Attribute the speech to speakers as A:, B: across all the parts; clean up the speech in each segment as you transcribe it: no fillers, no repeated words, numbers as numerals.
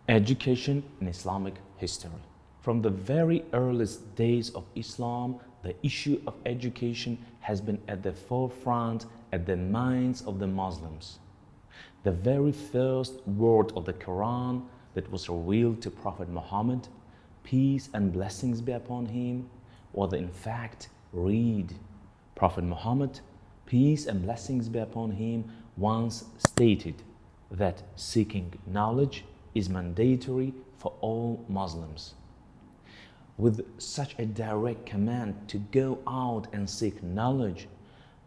A: Education in Islamic history. From the very earliest days of Islam, the issue of education has been at the forefront at the minds of the Muslims. The very first word of the Quran that was revealed to Prophet Muhammad, peace and blessings be upon him, was in fact, read. Prophet Muhammad, peace and blessings be upon him, once stated that seeking knowledge is mandatory for all Muslims. With such a direct command to go out and seek knowledge,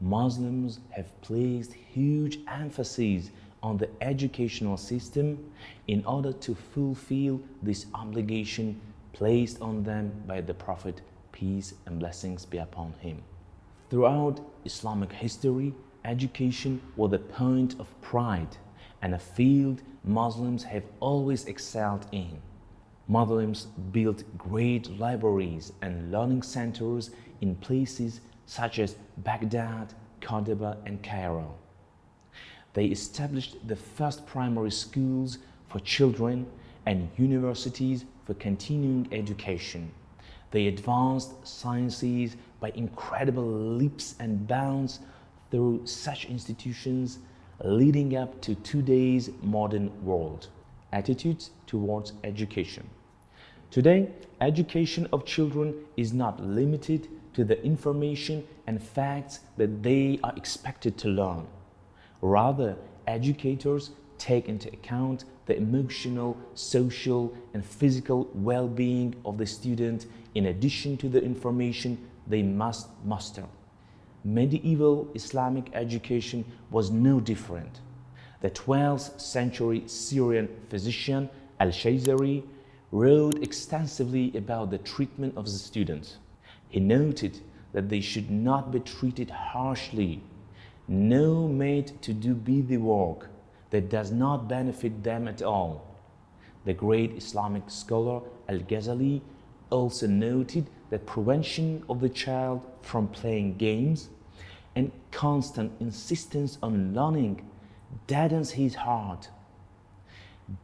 A: Muslims have placed huge emphasis on the educational system in order to fulfill this obligation placed on them by the Prophet, peace and blessings be upon him. Throughout Islamic history, education was a point of pride and a field Muslims have always excelled in. Muslims built great libraries and learning centers in places such as Baghdad, Cordoba, and Cairo. They established the first primary schools for children and universities for continuing education. They advanced sciences by incredible leaps and bounds through such institutions, leading up to today's modern world. Attitudes towards education. Today, education of children is not limited to the information and facts that they are expected to learn. Rather, educators take into account the emotional, social, and physical well-being of the student in addition to the information they must master. Medieval Islamic education was no different. The 12th century Syrian physician Al-Shazari wrote extensively about the treatment of the students. He noted that they should not be treated harshly, no made to do busy work that does not benefit them at all. The great Islamic scholar Al-Ghazali also noted that prevention of the child from playing games and constant insistence on learning deadens his heart,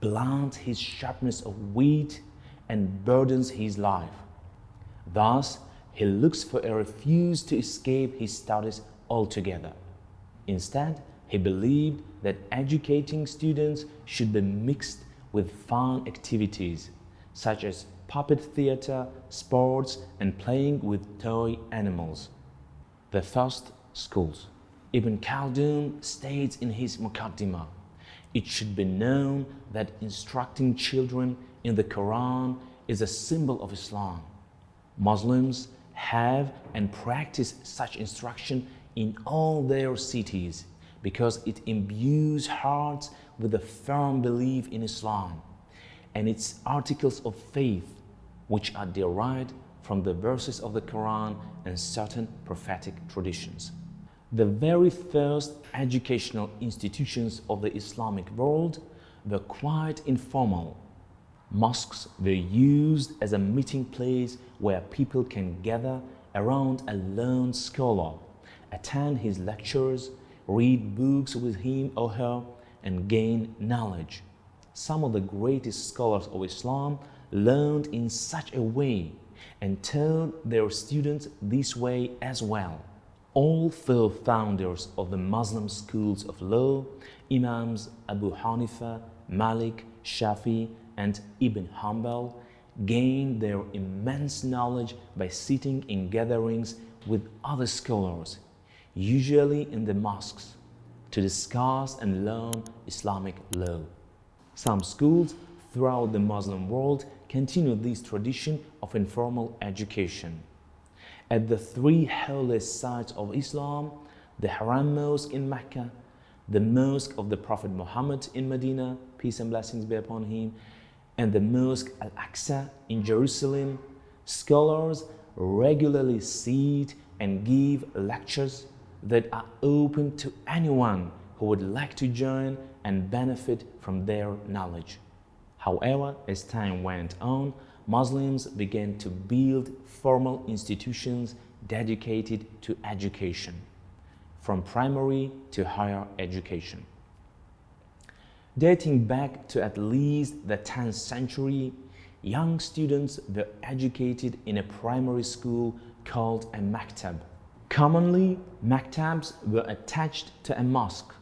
A: blunts his sharpness of wit, and burdens his life. Thus, he looks for a refuge to escape his studies altogether. Instead, he believed that educating students should be mixed with fun activities such as puppet theater, sports, and playing with toy animals. The first schools. Ibn Khaldun states in his Muqaddimah, it should be known that instructing children in the Quran is a symbol of Islam. Muslims have and practice such instruction in all their cities because it imbues hearts with a firm belief in Islam and its articles of faith, which are derived from the verses of the Quran and certain prophetic traditions. The very first educational institutions of the Islamic world were quite informal. Mosques were used as a meeting place where people can gather around a learned scholar, attend his lectures, read books with him or her, and gain knowledge. Some of the greatest scholars of Islam learned in such a way and taught their students this way as well. All four founders of the Muslim schools of law, Imams Abu Hanifa, Malik, Shafi, and Ibn Hanbal, gained their immense knowledge by sitting in gatherings with other scholars, usually in the mosques, to discuss and learn Islamic law. Some schools throughout the Muslim world continue this tradition of informal education. At the three holiest sites of Islam, the Haram Mosque in Mecca, the Mosque of the Prophet Muhammad in Medina, peace and blessings be upon him, and the Mosque Al-Aqsa in Jerusalem, scholars regularly sit and give lectures that are open to anyone who would like to join and benefit from their knowledge. However, as time went on, Muslims began to build formal institutions dedicated to education, from primary to higher education. Dating back to at least the 10th century, young students were educated in a primary school called a maktab. Commonly, maktabs were attached to a mosque,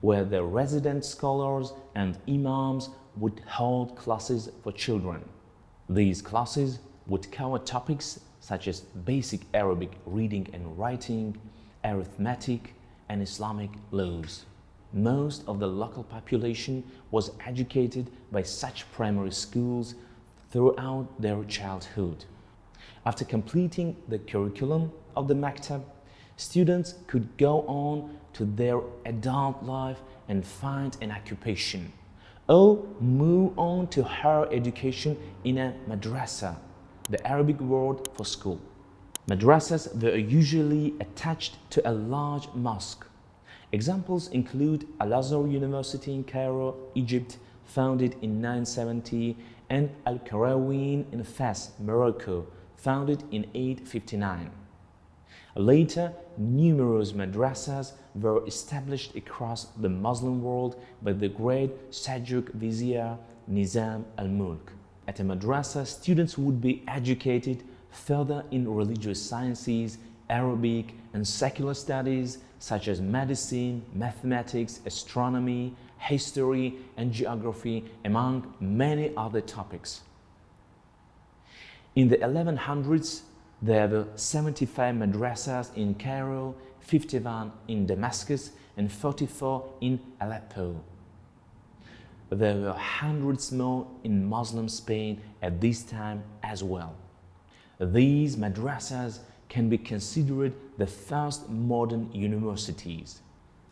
A: where the resident scholars and imams would hold classes for children. These classes would cover topics such as basic Arabic reading and writing, arithmetic, and Islamic laws. Most of the local population was educated by such primary schools throughout their childhood. After completing the curriculum of the maktab, students could go on to their adult life and find an occupation, or move on to higher education in a madrasa, the Arabic word for school. Madrasas were usually attached to a large mosque. Examples include Al-Azhar University in Cairo, Egypt, founded in 970, and Al-Qarawiyyin in Fes, Morocco, founded in 859. Later, numerous madrasas were established across the Muslim world by the great Seljuk Vizier Nizam al-Mulk. At a madrasa, students would be educated further in religious sciences, Arabic, and secular studies such as medicine, mathematics, astronomy, history, and geography, among many other topics. In the 1100s, there were 75 madrasas in Cairo, 51 in Damascus, and 44 in Aleppo. There were hundreds more in Muslim Spain at this time as well. These madrasas can be considered the first modern universities.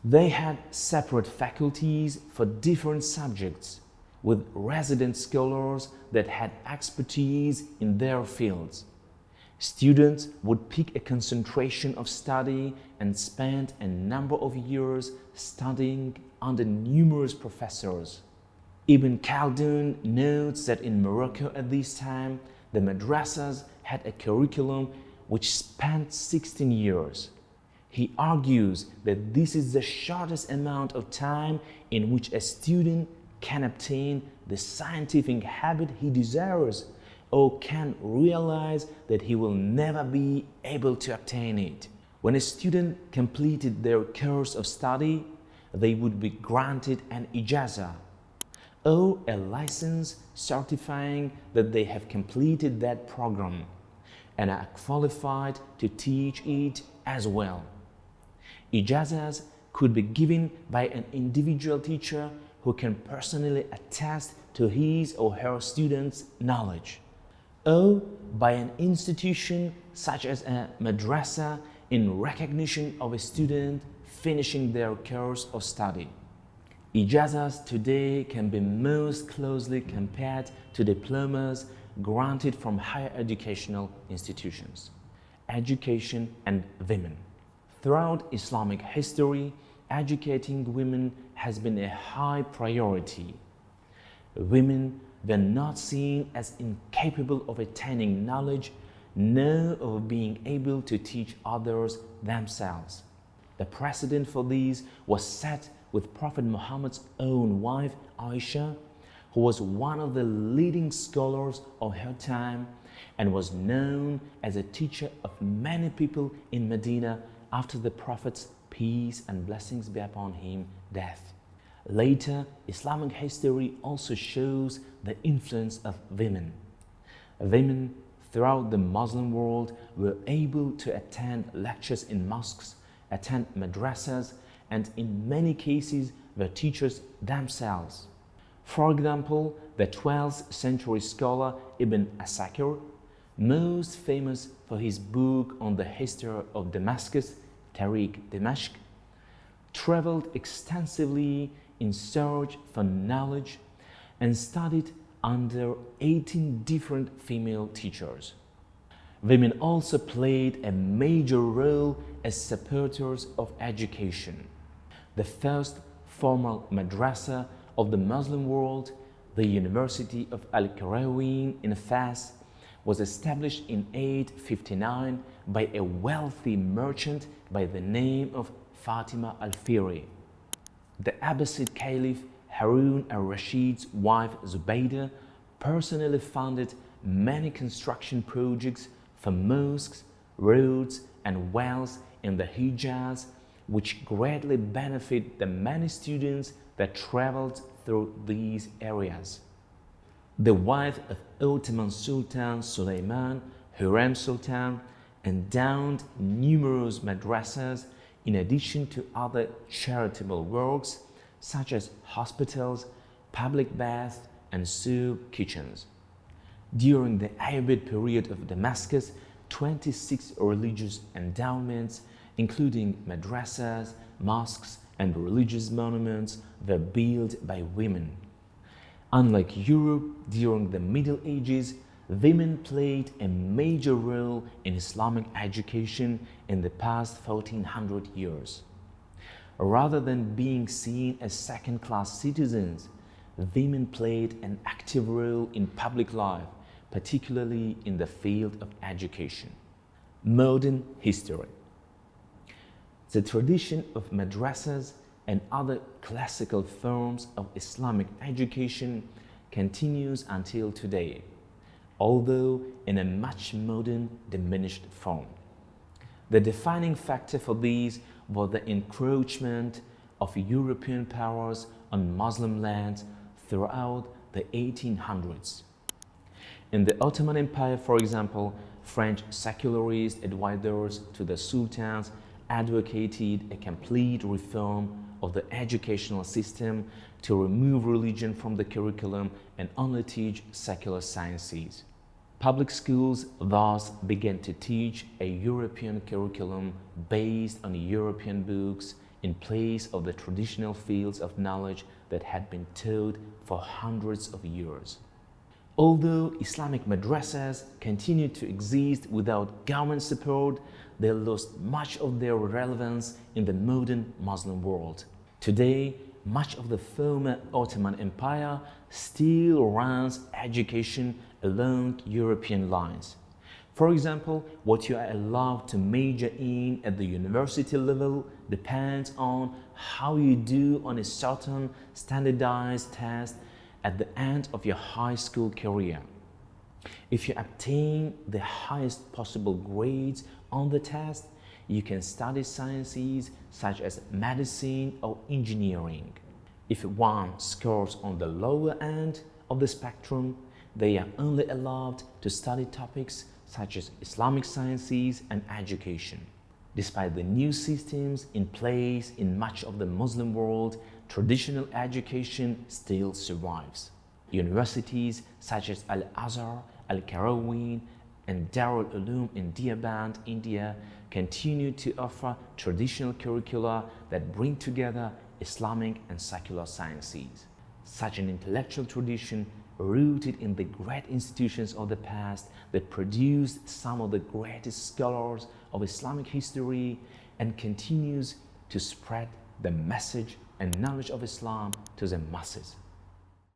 A: They had separate faculties for different subjects, with resident scholars that had expertise in their fields. Students would pick a concentration of study and spend a number of years studying under numerous professors. Ibn Khaldun notes that in Morocco at this time, the madrasas had a curriculum which spanned 16 years. He argues that this is the shortest amount of time in which a student can obtain the scientific habit he desires, or can realize that he will never be able to obtain it. When a student completed their course of study, they would be granted an ijazah, or a license certifying that they have completed that program and are qualified to teach it as well. Ijazahs could be given by an individual teacher who can personally attest to his or her students' knowledge, or by an institution such as a madrasa in recognition of a student finishing their course of study. Ijazahs today can be most closely compared to diplomas granted from higher educational institutions. Education and women. Throughout Islamic history, educating women has been a high priority. Women were not seen as incapable of attaining knowledge, nor of being able to teach others themselves. The precedent for these was set with Prophet Muhammad's own wife, Aisha, who was one of the leading scholars of her time and was known as a teacher of many people in Medina after the Prophet's, peace and blessings be upon him, death. Later, Islamic history also shows the influence of women. Women throughout the Muslim world were able to attend lectures in mosques, attend madrasas, and in many cases were teachers themselves. For example, the 12th century scholar Ibn Asakir, most famous for his book on the history of Damascus, Tariq Dimashq, traveled extensively in search for knowledge and studied under 18 different female teachers. Women also played a major role as supporters of education. The first formal madrasa of the Muslim world, the University of Al-Qarawiyyin in Fes, was established in 859 by a wealthy merchant by the name of Fatima al-Fihri. The Abbasid Caliph Harun al-Rashid's wife Zubaydah personally funded many construction projects for mosques, roads, and wells in the Hijaz, which greatly benefit the many students that traveled through these areas. The wife of Ottoman Sultan Suleiman, Hürrem Sultan, endowed numerous madrasas in addition to other charitable works such as hospitals, public baths, and soup kitchens. During the Ayyubid period of Damascus, 26 religious endowments, including madrasas, mosques, and religious monuments, were built by women. Unlike Europe, during the Middle Ages, women played a major role in Islamic education in the past 1400 years. Rather than being seen as second-class citizens, women played an active role in public life, particularly in the field of education. Modern history. The tradition of madrasas and other classical forms of Islamic education continues until today, although in a much modern, diminished form. The defining factor for these was the encroachment of European powers on Muslim lands throughout the 1800s. In the Ottoman Empire, for example, French secularist advisors to the sultans advocated a complete reform of the educational system to remove religion from the curriculum and only teach secular sciences. Public schools thus began to teach a European curriculum based on European books in place of the traditional fields of knowledge that had been taught for hundreds of years. Although Islamic madrasas continued to exist without government support, they lost much of their relevance in the modern Muslim world. Today, much of the former Ottoman Empire still runs education along European lines. For example, what you are allowed to major in at the university level depends on how you do on a certain standardized test at the end of your high school career. If you obtain the highest possible grades on the test, you can study sciences such as medicine or engineering. If one scores on the lower end of the spectrum, they are only allowed to study topics such as Islamic sciences and education. Despite the new systems in place in much of the Muslim world, traditional education still survives. Universities such as Al-Azhar, Al-Qarawiyyin, and Darul Uloom in Deoband, India, continue to offer traditional curricula that bring together Islamic and secular sciences. Such an intellectual tradition, rooted in the great institutions of the past that produced some of the greatest scholars of Islamic history, and continues to spread the message and knowledge of Islam to the masses.